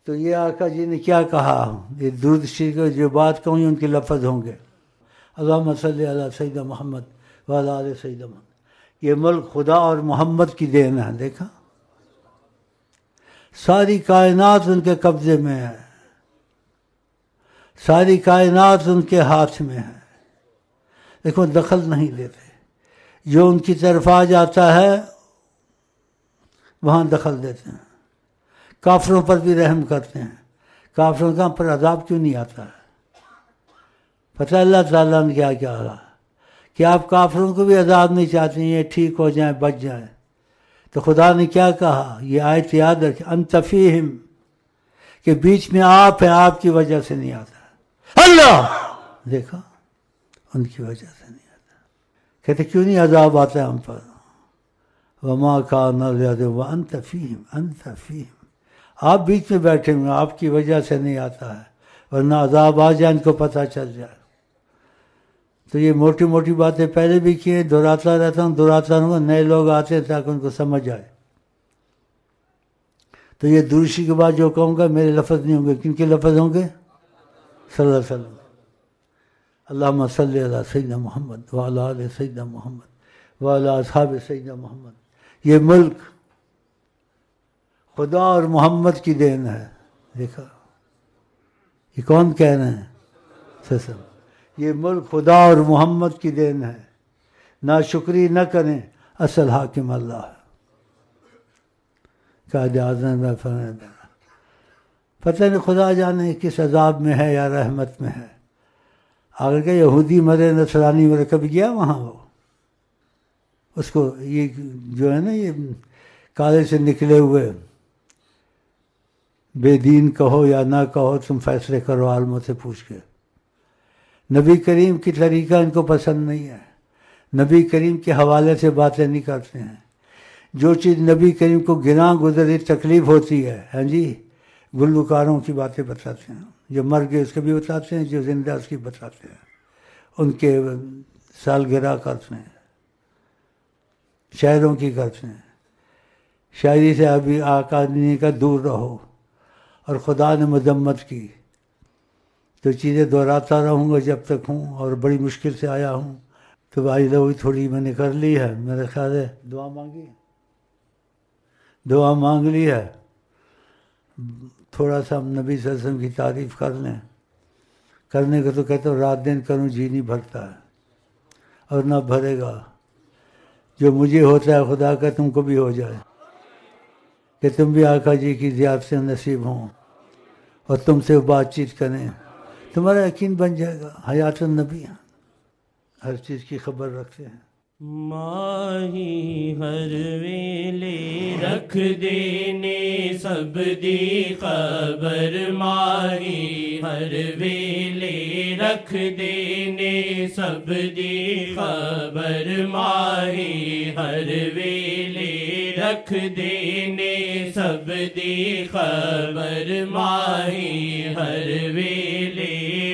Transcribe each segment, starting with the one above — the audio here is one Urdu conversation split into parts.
تو یہ آقا جی نے کیا کہا، یہ درود شریف کو جو بات کہوں ان کے لفظ ہوں گے، اللہم صلی علی سیدنا محمد وعلی آل سیدنا محمد۔ یہ ملک خدا اور محمد کی دین ہے، دیکھا، ساری کائنات ان کے قبضے میں ہے، ساری کائنات ان کے ہاتھ میں ہے، دیکھو دخل نہیں دیتے، جو ان کی طرف آ جاتا ہے وہاں دخل دیتے ہیں، کافروں پر بھی رحم کرتے ہیں، کافروں کا پر عذاب کیوں نہیں آتا ہے؟ پتہ اللہ تعالیٰ نے کیا کہا کہ آپ کافروں کو بھی عذاب نہیں چاہتے ہیں، یہ ٹھیک ہو جائیں، بچ جائیں، تو خدا نے کیا کہا، یہ آیت یاد رکھیں، انت فیہم، کہ بیچ میں آپ ہیں، آپ کی وجہ سے نہیں آتا اللہ، دیکھا ان کی وجہ سے نہیں آتا، کہتے کیوں نہیں عذاب آتا ہے ہم پر، وما کان لیعذبہم وانت فیہم، انت فیہم، آپ بیچ میں بیٹھے ہوئے، آپ کی وجہ سے نہیں آتا ہے، ورنہ عذاب آ جائے ان کو پتہ چل جائے۔ تو یہ موٹی موٹی باتیں پہلے بھی کی ہیں، دہراتا رہتا ہوں، دہراتا رہوں گا، نئے لوگ آتے ہیں تاکہ ان کو سمجھ آئے۔ تو یہ درشی کے بعد جو کہوں گا میرے لفظ نہیں ہوں گے، کن کے لفظ ہوں گے؟ صلی اللہ علیہ وسلم، اللہم صلی علی سیدنا محمد وعلی آل سیدنا محمد وعلی اصحاب سیدنا محمد۔ یہ ملک خدا اور محمد کی دین ہے، دیکھا، یہ کون کہہ رہے ہیں؟ سسم، یہ ملک خدا اور محمد کی دین ہے، ناشکری نہ کریں، اصل حاکم اللہ ہے۔ قائد اعظم میں فرمایا، پتہ نہیں خدا جانے کس عذاب میں ہے یا رحمت میں ہے۔ اگر کہ یہودی مرے، نصرانی مرے، کبھی گیا وہاں وہ؟ اس کو یہ جو ہے نا، یہ کالے سے نکلے ہوئے، بے دین کہو یا نہ کہو، تم فیصلے کرو عالموں سے پوچھ کے۔ نبی کریم کی طریقہ ان کو پسند نہیں ہے، نبی کریم کے حوالے سے باتیں نہیں کرتے ہیں۔ جو چیز نبی کریم کو گناہ گزری تکلیف ہوتی ہے، ہاں جی، گلوکاروں کی باتیں بتاتے ہیں، جو مر گئے اس کے بھی بتاتے ہیں، جو زندہ اس کی بتاتے ہیں، ان کے سالگرہ کرتے ہیں، شاعروں کی کرتے ہیں، شاعری سے ابھی آقا نے کا دور رہو، اور خدا نے مذمت کی۔ تو چیزیں دہراتا رہوں گا جب تک ہوں، اور بڑی مشکل سے آیا ہوں، تو بھائی لوگ تھوڑی میں نے کر لی ہے، میرے خیال ہے دعا مانگی، دعا مانگ لی ہے، تھوڑا سا ہم نبی صلی اللہ علیہ وسلم کی تعریف کر لیں، کرنے کو تو کہتا ہوں رات دن کروں جی نہیں بھرتا ہے، اور نہ بھرے گا۔ جو مجھے ہوتا ہے خدا کا تم کو بھی ہو جائے، کہ تم بھی آقا جی کی زیارت سے نصیب ہوں، اور تم سے بات چیت کریں، تمہارا یقین بن جائے گا۔ حیات النبی ہیں، ہر چیز کی خبر رکھتے ہیں۔ ماہی ہر ویلے رکھ دینے سب دی خبر، ماہی ہر ویلے رکھ دینے سب دی خبر، ماہی ہر ویلے رکھ دینے سب دی خبر، ماہی ہر ویلے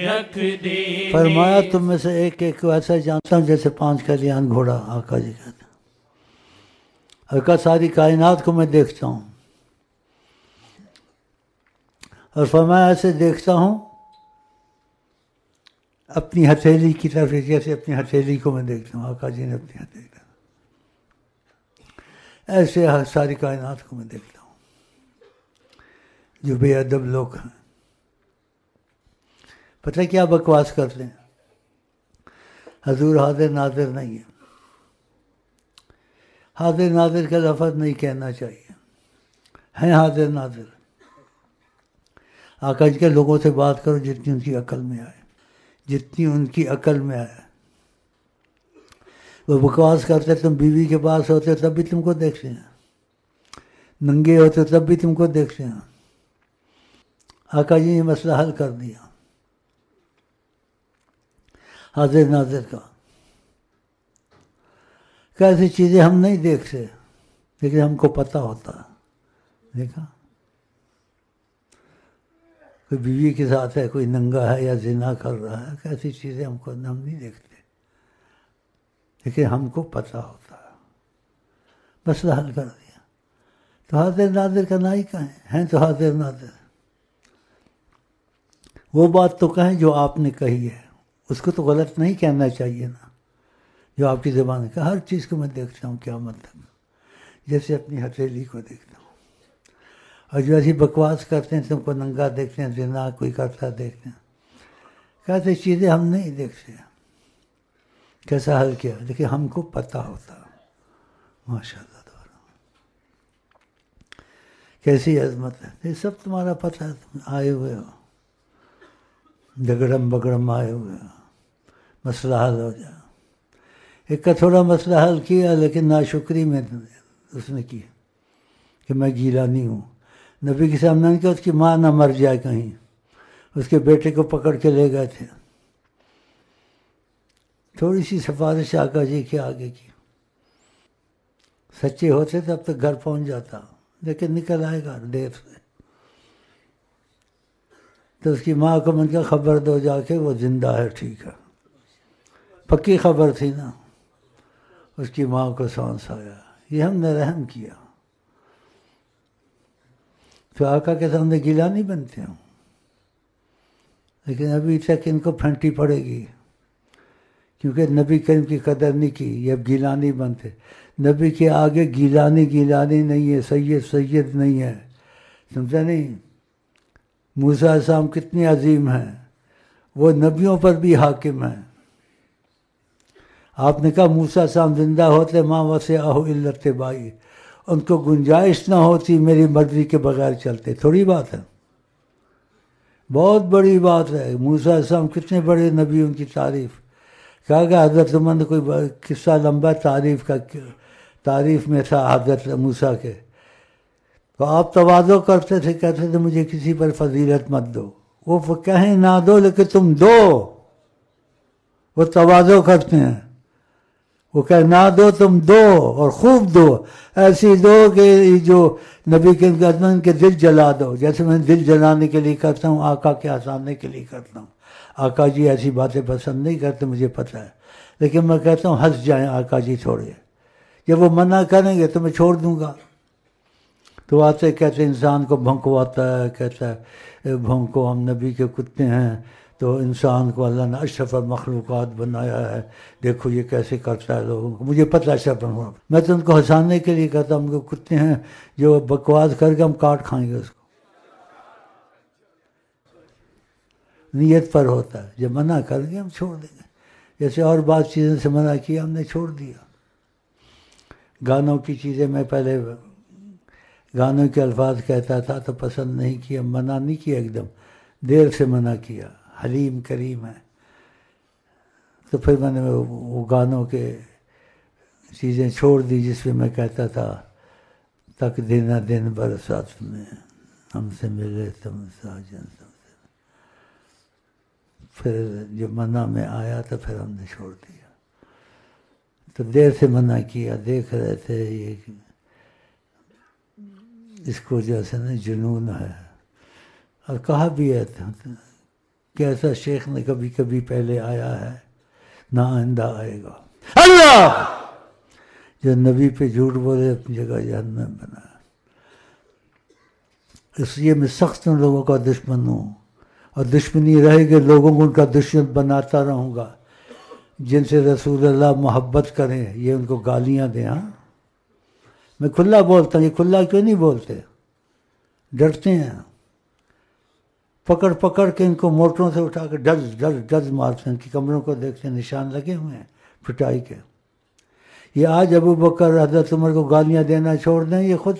رکھ دینے۔ فرمایا تم میں سے ایک ایک کو ایسا جانتا ہوں جیسے 5 کلیان گھوڑا، آقا جی کہتے ہیں، اور کہا ساری کائنات کو میں دیکھتا ہوں، اور فرمایا ایسے دیکھتا ہوں اپنی ہتھیلی کی طرف، جیسے اپنی ہتھیلی کو میں دیکھتا ہوں، آقا جی نے اپنی ہتھیلی، ایسے ساری کائنات کو میں دیکھتا ہوں، جو بے ادب لوگ ہیں۔ پتہ کیا بکواس کرتے ہیں؟ حضور حاضر ناظر نہیں ہے، حاضر ناظر کا لفظ نہیں کہنا چاہیے، ہیں حاضر ناظر۔ آقا جی کے لوگوں سے بات کرو جتنی ان کی عقل میں آئے، جتنی ان کی عقل میں آئے۔ وہ بکواس کرتے تم بیوی کے پاس ہوتے تب بھی تم کو دیکھتے ہیں، ننگے ہوتے تب بھی تم کو دیکھتے ہیں۔ آقا جی نے مسئلہ حل کر دیا حاضر ناظر کا۔ ایسی چیزیں ہم نہیں دیکھتے لیکن ہم کو پتہ ہوتا ہے۔ دیکھا، کوئی بیوی کے ساتھ ہے، کوئی ننگا ہے یا زنا کر رہا ہے، ایسی چیزیں ہم نہیں دیکھتے لیکن ہم کو پتہ ہوتا ہے۔ مسئلہ حل کر دیا۔ تو حاضر ناظر کا نہ ہی کہیں، ہیں تو حاضر ناظر۔ وہ بات تو کہیں جو آپ نے کہی ہے، اس کو تو غلط نہیں کہنا چاہیے نا، جو آپ کی زبان ہے. ہر چیز کو میں دیکھتا ہوں کیا مطلب، جیسے اپنی ہتھیلی کو دیکھتا ہوں. اور جو ایسی بکواس کرتے ہیں، تم کو ننگا دیکھتے ہیں، زنا کوئی کرتا دیکھتے ہیں، کہتے چیزیں ہم نہیں دیکھتے کیسا حل کیا، لیکن ہم کو پتہ ہوتا. ماشاء اللہ کیسی عظمت ہے. یہ سب تمہارا پتہ ہے، تم آئے ہوئے ہو، جگڑم بگڑم آئے ہوئے ہو، مسئلہ حل ہو جائے. ایک کا تھوڑا مسئلہ حل کیا، لیکن ناشکری میں اس نے کی کہ میں گیلانی ہوں. نبی کے سامنے نے کہا اس کی ماں نہ مر جائے کہیں، اس کے بیٹے کو پکڑ کے لے گئے تھے. تھوڑی سی سفارش آقا جی کے آگے کی. سچے ہوتے تو اب تک گھر پہنچ جاتا، لیکن نکل آئے گا دیر سے. تو اس کی ماں کو من کا خبر دو جا کے، وہ زندہ ہے، ٹھیک ہے. پکی خبر تھی نا. اس کی ماں کو سانس آیا، یہ ہم نے رحم کیا. تو آقا کے سامنے گیلا نہیں بنتے ہوں، لیکن ابھی تک ان کو پھنٹی پڑے گی، کیونکہ نبی کریم کی قدر نہیں کی. یہ اب گیلانی بنتے. نبی کے آگے گیلانی گیلانی نہیں ہے، سید سید نہیں ہے. سمجھا نہیں؟ موسیٰ علیہ السلام کتنی عظیم ہیں، وہ نبیوں پر بھی حاکم ہیں. آپ نے کہا موسیٰ علیہ السلام زندہ ہوتے ماں وسعہ الا اتباعی، ان کو گنجائش نہ ہوتی میری مرضی کے بغیر چلتے. تھوڑی بات ہے، بہت بڑی بات ہے. موسیٰ علیہ السلام کتنے بڑے نبی، ان کی تعریف. کہا کہ حضرت عمر نے کوئی قصہ لمبا تعریف میں تھا حضرت موسیٰ کے. تو آپ تواضع کرتے تھے، کہتے تھے مجھے کسی پر فضیلت مت دو. وہ کہیں نہ دو لیکن تم دو. وہ تواضع کرتے ہیں، وہ کہ نہ دو تم دو، اور خوب دو. ایسی دو کہ جو نبی کے دل جلا دو، جیسے میں دل جلانے کے لیے کرتا ہوں، آقا کے ہنسانے کے لیے کرتا ہوں. آقا جی ایسی باتیں پسند نہیں کرتے، مجھے پتہ ہے، لیکن میں کہتا ہوں ہنس جائیں آقا جی تھوڑے. جب وہ منع کریں گے تو میں چھوڑ دوں گا. تو آتے کہتے انسان کو بھونکواتا ہے، کہتا ہے بھونکو، ہم نبی کے کتے ہیں. تو انسان کو اللہ نے اشرف المخلوقات بنایا ہے، دیکھو یہ کیسے کرتا ہے لوگوں کو. مجھے پتہ ہے اشرف المخلوقات، میں تو ان کو ہنسانے کے لیے کہتا ہوں ہم کو کتے ہیں جو بکواس کر کے ہم کاٹ کھائیں گے اس کو. نیت پر ہوتا ہے، جب منع کریں گے ہم چھوڑ دیں گے. جیسے اور بات چیزوں سے منع کیا ہم نے چھوڑ دیا. گانوں کی چیزیں میں پہلے گانوں کے الفاظ کہتا تھا تو پسند نہیں کیا، منع نہیں کیا، ایک دم دیر سے منع کیا. حلیم کریم ہے. تو پھر میں نے وہ گانوں کے چیزیں چھوڑ دی جس میں میں کہتا تھا تک دینا دن برسات میں ہم سے ملے تم ساجن. پھر جب منع میں آیا تو پھر ہم نے چھوڑ دیا. تو دیر سے منع کیا، دیکھ رہے تھے یہ اس کو جیسے نا جنون ہے. اور کہا بھی ہے کہ ایسا شیخ نے کبھی کبھی پہلے آیا ہے، نہ آئندہ آئے گا. اللہ جو نبی پہ جھوٹ بولے اپنی جگہ جہنم بنایا. اس لیے میں سخت ان لوگوں کا دشمن ہوں، اور دشمنی رہے گی، لوگوں کو ان کا دشمن بناتا رہوں گا. جن سے رسول اللہ محبت کریں یہ ان کو گالیاں دیں. ہاں میں کھلا بولتا ہوں، یہ کھلا کیوں نہیں بولتے؟ ڈرتے ہیں. پکڑ پکڑ کے ان کو موٹروں سے اٹھا کے ڈز ڈز ڈز مارتے ہیں. ان کی کمروں کو دیکھتے ہیں، نشان لگے ہوئے ہیں پٹائی کے. یہ آج ابو بکر حضرت عمر کو گالیاں دینا چھوڑ دیں، یہ خود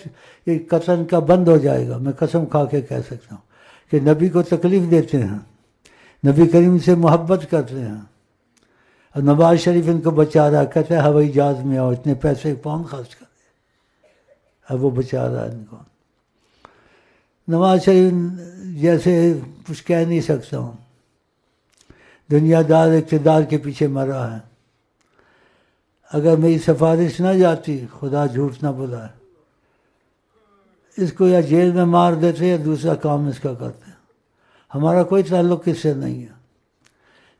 یہ قتل کا بند ہو جائے گا. میں قسم کھا کے کہہ سکتا ہوں کہ نبی کو تکلیف دیتے ہیں، نبی کریم سے محبت کرتے ہیں. اور نواز شریف ان کو بچا رہا ہے، کہتے ہیں ہوائی جہاز میں آؤ، اتنے پیسے کون خرچ کرے. اب وہ بچا رہا ہے ان کو. نواز شریف جیسے کچھ کہہ نہیں سکتا ہوں، دنیا دار اقتدار کے پیچھے مرا ہے. اگر میری سفارش نہ جاتی، خدا جھوٹ نہ بولا، اس کو یا جیل میں مار دیتے یا دوسرا کام اس کا کرتے. ہمارا کوئی تعلق اس سے نہیں ہے،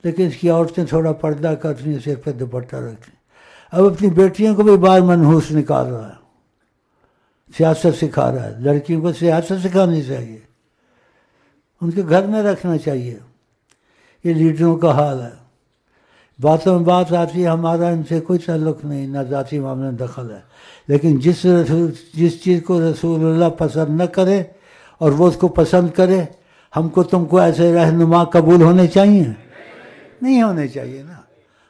لیکن اس کی عورتیں تھوڑا پردہ کرتی ہیں، سر پہ دوپٹہ رکھتی ہیں. اب اپنی بیٹیوں کو بھی باہر منحوس نکال رہا ہے، سیاست سکھا رہا ہے. لڑکیوں کو سیاست سکھانی چاہیے. ان کے گھر میں رکھنا چاہیے. یہ لیڈروں کا حال ہے. باتوں میں بات آتی ہے، ہمارا ان سے کوئی تعلق نہیں، نہ ذاتی معاملے میں دخل ہے. لیکن جس چیز کو رسول اللہ پسند نہ کرے اور وہ اس کو پسند کرے، ہم کو تم کو ایسے رہنما قبول ہونے چاہیے؟ نہیں ہونے چاہیے نا.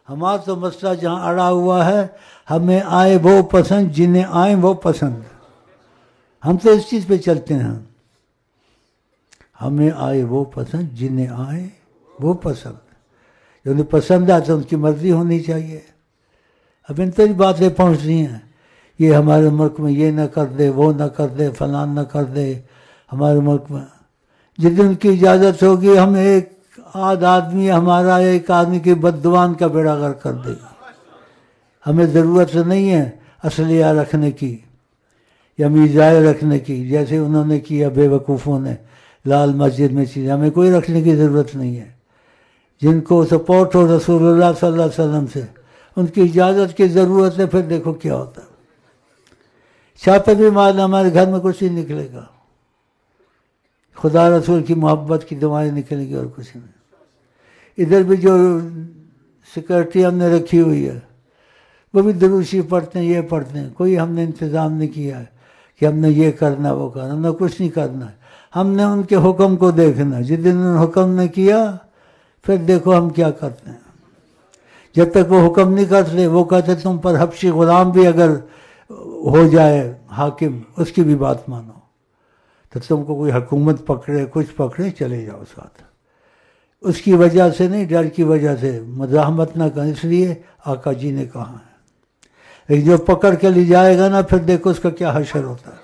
ہمارا تو مسئلہ جہاں اڑا ہوا ہے، ہمیں آئے وہ پسند جنہیں آئیں وہ پسند. ہم تو اس چیز پہ چلتے ہیں، ہمیں آئے وہ پسند جنہیں آئے وہ پسند. جو پسند ہے تو ان کی مرضی ہونی چاہیے. اب ان تک باتیں پہنچتی ہیں، یہ ہمارے ملک میں یہ نہ کر دے، وہ نہ کر دے، فلان نہ کر دے. ہمارے ملک میں جس دن کی اجازت ہوگی، ہم ایک آدمی ہمارا ایک آدمی کی بد دعان کا بیڑا غرق کر دے گا. ہمیں ضرورت نہیں ہے اسلحہ رکھنے کی یا میزائل رکھنے کی، جیسے انہوں نے کیا بے وقوفوں نے لال مسجد میں چیزیں. ہمیں کوئی رکھنے کی ضرورت نہیں ہے. جن کو سپورٹ ہو رسول اللہ صلی اللہ علیہ وسلم سے، ان کی اجازت کی ضرورت ہے. پھر دیکھو کیا ہوتا ہے. چھاپے بھی مارنا، ہمارے گھر میں کچھ نہیں نکلے گا. خدا رسول کی محبت کی دعائیں نکلیں گی اور کچھ نہیں. ادھر بھی جو سیکورٹی ہم نے رکھی ہوئی ہے، وہ بھی دروشی پڑھتے ہیں، یہ پڑھتے ہیں. کوئی ہم نے انتظام نہیں کیا ہے کہ ہم نے یہ کرنا وہ کرنا. ہم نے کچھ نہیں کرنا ہے. ہم نے ان کے حکم کو دیکھنا. جس دن انہوں نے حکم نے کیا، پھر دیکھو ہم کیا کرتے ہیں. جب تک وہ حکم نہیں کرتے، وہ کہتے تم پر حبشی غلام بھی اگر ہو جائے حاکم، اس کی بھی بات مانو. تو تم کو کوئی حکومت پکڑے، کچھ پکڑے، چلے جاؤ ساتھ. اس کی وجہ سے نہیں، ڈر کی وجہ سے مزاحمت نہ کریں. اس لیے آقا جی نے کہا ہے. لیکن جو پکڑ کے لے جائے گا نا، پھر دیکھو اس کا کیا حشر ہوتا ہے.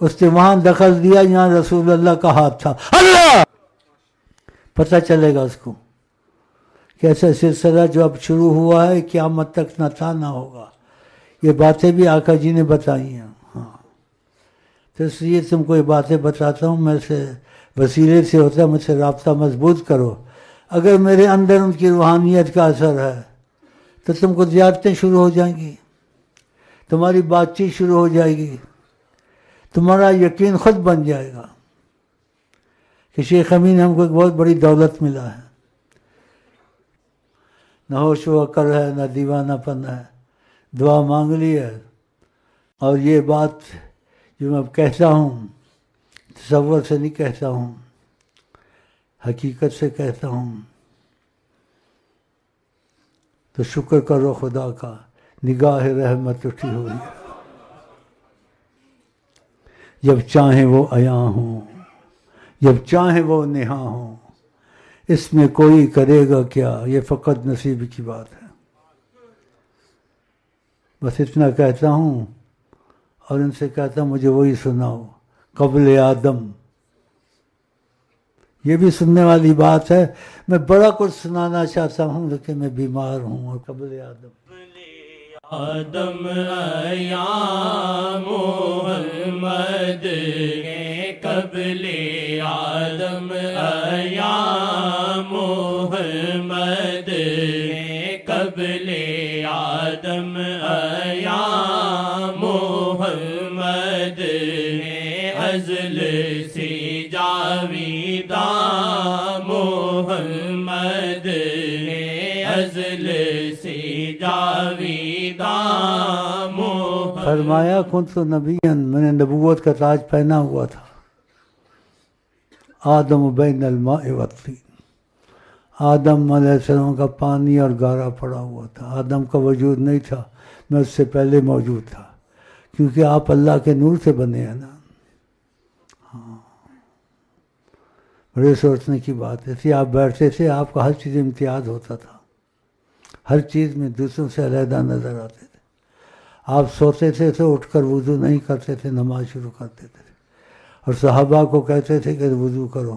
اس نے وہاں دخل دیا جہاں رسول اللہ کا ہاتھ تھا. اللہ پتہ چلے گا اس کو کہ ایسا سلسلہ جو اب شروع ہوا ہے قیامت تک نہ تھا نہ ہوگا. یہ باتیں بھی آقا جی نے بتائی ہیں. ہاں، تو اس لیے تم کو یہ باتیں بتاتا ہوں، میں سے وسیلے سے ہوتا ہے، مجھ سے رابطہ مضبوط کرو. اگر میرے اندر ان کی روحانیت کا اثر ہے تو تم کو زیارتیں شروع ہو جائیں گی، تمہاری بات چیت شروع ہو جائے گی، تمہارا یقین خود بن جائے گا کہ شیخ امین ہم کو ایک بہت بڑی دولت ملا ہے. نہ ہوش و عقل ہے، نہ دیوانہ پن ہے. دعا مانگ لی ہے. اور یہ بات جو میں اب کہتا ہوں، تصور سے نہیں کہتا ہوں، حقیقت سے کہتا ہوں. تو شکر کرو خدا کا، نگاہ رحمت اٹھی ہوئی ہے. جب چاہیں وہ عیاں ہوں، جب چاہیں وہ نہاں ہوں، اس میں کوئی کرے گا کیا، یہ فقط نصیب کی بات ہے. بس اتنا کہتا ہوں اور ان سے کہتا ہوں مجھے وہی سناؤ. قبل آدم، یہ بھی سننے والی بات ہے. میں بڑا کچھ سنانا چاہتا ہوں لیکن میں بیمار ہوں. اور قبل آدم آدم یا محمد قبل آدم یا محمد قبل آدم یا محمد ازل سے جاویدہ محمد ازل سے جاویدہ محمد. فرمایا کنت نبیًا، میں نے نبوت کا تاج پہنا ہوا تھا. آدم بین الماء والطین، آدم علیہ السلام کا پانی اور گارا پڑا ہوا تھا. آدم کا وجود نہیں تھا، میں اس سے پہلے موجود تھا، کیونکہ آپ اللہ کے نور سے بنے ہیں نا. ہاں، بڑے سوچنے کی بات ہے. آپ بیٹھتے تھے، آپ کا ہر چیز امتیاز ہوتا تھا، ہر چیز میں دوسروں سے علیحدہ نظر آتے تھے. آپ سوتے تھے تو اٹھ کر وضو نہیں کرتے تھے، نماز شروع کرتے تھے. اور صحابہ کو کہتے تھے کہ وضو کرو،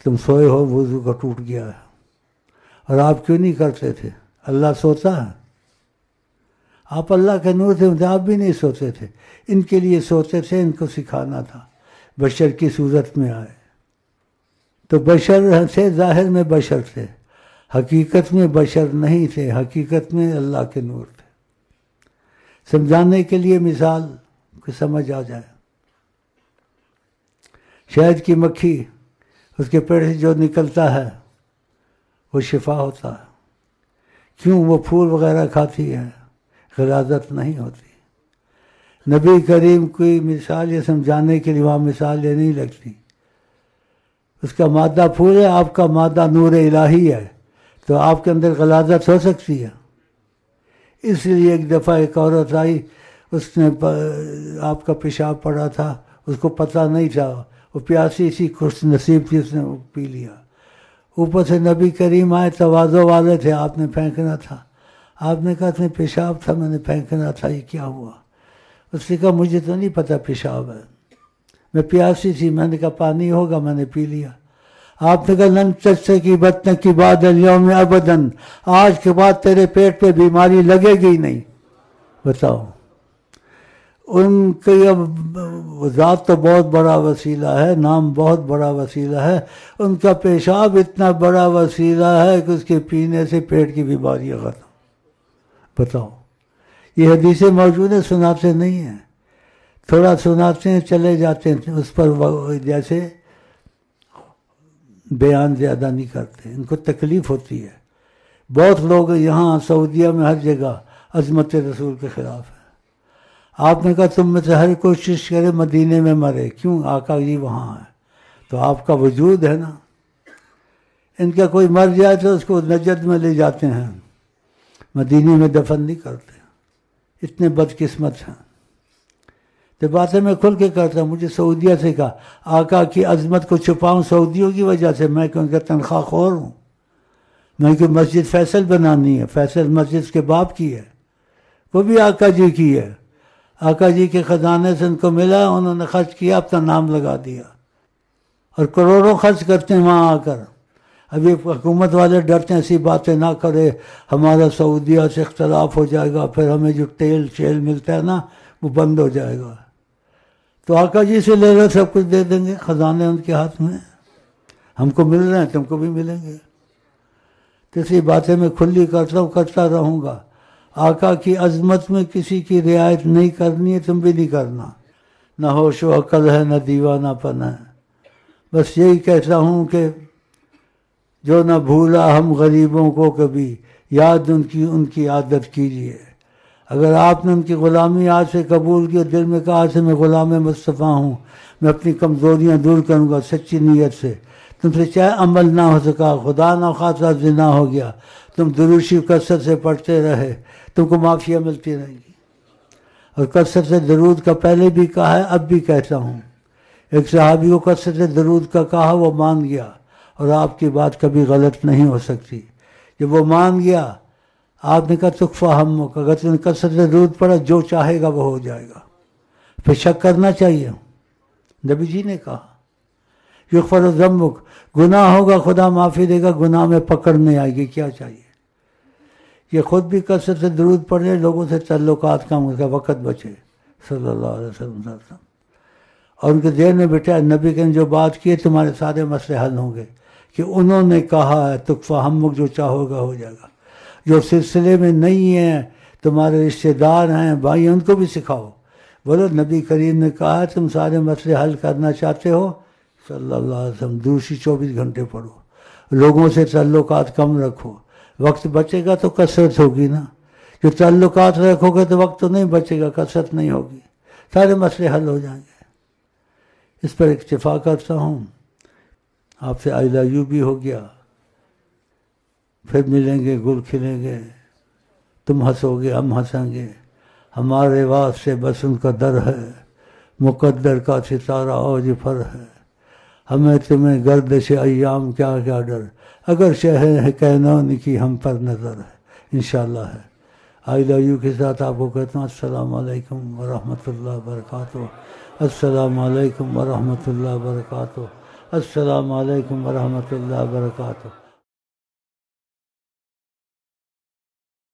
تم سوئے ہو، وضو کا ٹوٹ گیا ہے. اور آپ کیوں نہیں کرتے تھے؟ اللہ سوتا ہے؟ آپ اللہ کے نور تھے، آپ بھی نہیں سوتے تھے. ان کے لیے سوتے تھے، ان کو سکھانا تھا. بشر کی صورت میں آئے تو بشر تھے، ظاہر میں بشر تھے، حقیقت میں بشر نہیں تھے، حقیقت میں اللہ کے نور تھے. سمجھانے کے لیے مثال کہ سمجھ آ جائے. شہد کی مکھی اس کے پیٹ سے جو نکلتا ہے وہ شفا ہوتا ہے. کیوں؟ وہ پھول وغیرہ کھاتی ہے، غلاظت نہیں ہوتی. نبی کریم کی مثال یہ سمجھانے کے لیے وہاں مثال یہ نہیں لگتی. اس کا مادہ پھول ہے، آپ کا مادہ نور الہی ہے، تو آپ کے اندر غلاظت ہو سکتی ہے. اس لیے ایک دفعہ ایک عورت آئی، اس نے آپ کا پیشاب پڑا تھا، اس کو پتہ نہیں تھا، وہ پیاسی سی خوش نصیب تھی، اس نے پی لیا. اوپر سے نبی کریم آئے، تواضع والے تھے، آپ نے پھینکنا تھا. آپ نے کہا اتنے پیشاب تھا، میں نے پھینکنا تھا، یہ کیا ہوا؟ اس نے کہا مجھے تو نہیں پتہ پیشاب ہے، میں پیاسی تھی، میں نے کہا پانی ہوگا، میں نے پی لیا. آپ نے کہا لن تشتکی بطن کی بعد اليوم ابداً، آج کے بعد تیرے پیٹ پہ بیماری لگے گی نہیں. بتاؤ، ان کی ذات تو بہت بڑا وسیلہ ہے، نام بہت بڑا وسیلہ ہے، ان کا پیشاب اتنا بڑا وسیلہ ہے کہ اس کے پینے سے پیٹ کی بیماریاں ختم. بتاؤ، یہ حدیثیں موجود ہیں، سناتے نہیں ہیں، تھوڑا سناتے ہیں چلے جاتے ہیں، اس پر جیسے بیان زیادہ نہیں کرتے، ان کو تکلیف ہوتی ہے. بہت لوگ یہاں سعودیہ میں ہر جگہ عظمت رسول کے خلاف ہے. آپ نے کہا تم میں سے ہر کوشش کرے مدینے میں مرے، کیوں؟ آقا جی وہاں ہے تو آپ کا وجود ہے نا. ان کا کوئی مر جائے تو اس کو نجد میں لے جاتے ہیں، مدینے میں دفن نہیں کرتے. اتنے بدقسمت ہیں. تو باتیں میں کھل کے کرتا ہوں. مجھے سعودیہ سے کہا آقا کی عظمت کو چھپاؤں سعودیوں کی وجہ سے، میں کیوں کہ تنخواہ خور ہوں، میں کہ مسجد فیصل بنانی ہے، فیصل مسجد کے باپ کی ہے، وہ بھی آقا جی کی ہے. آقا جی کے خزانے سے ان کو ملا، انہوں نے خرچ کیا، اپنا نام لگا دیا، اور کروڑوں خرچ کرتے ہیں وہاں آ کر. ابھی حکومت والے ڈرتے ہیں ایسی باتیں نہ کرے، ہمارا سعودیہ سے اختلاف ہو جائے گا، پھر ہمیں جو تیل شیل ملتا ہے نا وہ بند ہو جائے گا. تو آقا جی سے لے لو، سب کچھ دے دیں گے، خزانے ان کے ہاتھ میں، ہم کو مل رہے ہیں تم کو بھی ملیں گے. تو اسی باتیں میں کھلی کرتا ہوں، کرتا رہوں گا. آقا کی عظمت میں کسی کی رعایت نہیں کرنی ہے، تم بھی نہیں کرنا. نہ ہوش و عقل ہے، نہ دیوانہ پن ہے. بس یہی کہتا ہوں کہ جو نہ بھولا ہم غریبوں کو کبھی، یاد ان کی عادت کیجیے. اگر آپ نے ان کی غلامی آج سے قبول کی، دل میں کہا آج سے میں غلام مصطفیٰ ہوں، میں اپنی کمزوریاں دور کروں گا سچی نیت سے. تم سے چاہے عمل نہ ہو سکا، خدا نہ خاصا زنا ہو گیا، تم دروشی کثرت سے پڑھتے رہے، تم کو معافیہ ملتی رہے گی. اور کثرت سے درود کا پہلے بھی کہا ہے، اب بھی کہتا ہوں. ایک صحابی کو کثرت سے درود کا کہا، وہ مان گیا، اور آپ کی بات کبھی غلط نہیں ہو سکتی. جب وہ مان گیا، آپ نے کہا تکفہ ہمک، اگر تم نے کثرت سے درود پڑھا جو چاہے گا وہ ہو جائے گا. پھر شک کرنا چاہیے. نبی جی نے کہا یغفر ذنبک، گناہ ہوگا خدا معافی دے گا، گناہ میں پکڑ نہیں آئے گی. کیا چاہیے؟ یہ خود بھی کثرت سے درود پڑھے، لوگوں سے تعلقات کم کا وقت بچے صلی اللہ علیہ وسلم. اور ان کے ذہن میں بیٹھا نبی کے جو بات کی ہے تمہارے سارے مسئلے حل ہوں گے، کہ انہوں نے کہا ہے تکفہ ہمک، جو چاہو گا ہو جائے گا. جو سلسلے میں نہیں ہیں، تمہارے رشتہ دار ہیں، بھائی، ان کو بھی سکھاؤ. بولو نبی کریم نے کہا تم سارے مسئلے حل کرنا چاہتے ہو، صلی اللہ علیہ وسلم، دوسری 24 گھنٹے پڑھو، لوگوں سے تعلقات کم رکھو. وقت بچے گا تو کثرت ہوگی نا. جو تعلقات رکھو گے تو وقت تو نہیں بچے گا، کثرت نہیں ہوگی، سارے مسئلے حل ہو جائیں گے. اس پر اکتفا کرتا ہوں. آپ سے آئی لو یو بھی ہو گیا. پھر ملیں گے، گل کھلیں گے، تم ہنسو گے، ہم ہنسیں گے. ہمارے واسطے بس ان کا در ہے، مقدر کا ستارہ اوج پر ہے. ہمیں تمہیں گردش ایام کیا کیا ڈر، اگر شہر کینون کی ہم پر نظر ہے. انشاءاللہ ہے. آئی لو یو کے ساتھ آپ کو کہتا ہوں السلام علیکم ورحمۃ اللہ وبرکاتہ. السلام علیکم ورحمۃ اللہ وبرکاتہ. السلام علیکم ورحمۃ اللہ وبرکاتہ.